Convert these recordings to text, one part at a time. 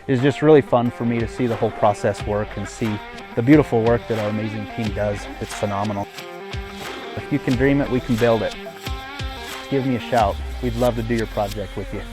It's just really fun for me to see the whole process work and see the beautiful work that our amazing team does. It's phenomenal. If you can dream it, we can build it. Give me a shout. We'd love to do your project with you.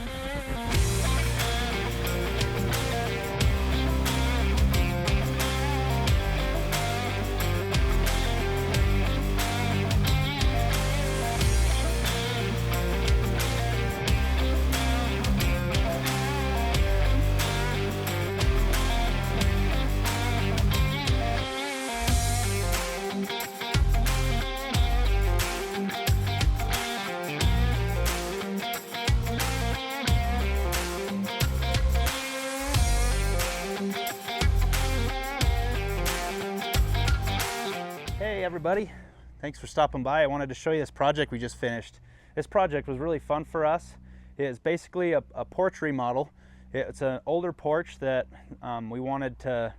Hey everybody, thanks for stopping by. I wanted to show you this project we just finished. This project was really fun for us. It's basically a porch remodel. It's an older porch that we wanted to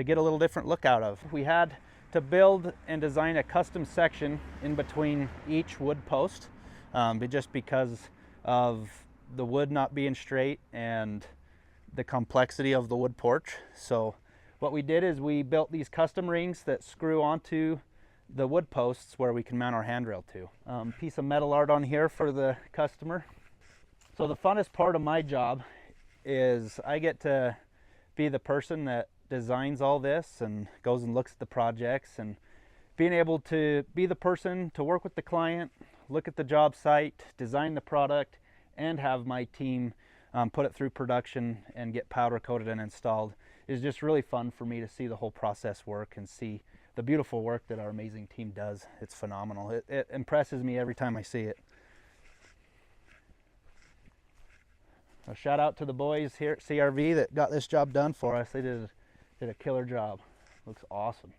get a little different look out of. We had to build and design a custom section in between each wood post, just because of the wood not being straight and the complexity of the wood porch. So what we did is we built these custom rings that screw onto the wood posts where we can mount our handrail to. Piece of metal art on here for the customer. So the funnest part of my job is I get to be the person that designs all this and goes and looks at the projects, and being able to be the person to work with the client, look at the job site, design the product, and have my team put it through production and get powder coated and installed is just really fun for me to see the whole process work and see the beautiful work that our amazing team does. It's phenomenal. It impresses me every time I see it. A shout out to the boys here at CRV that got this job done for us. They did a killer job. Looks awesome.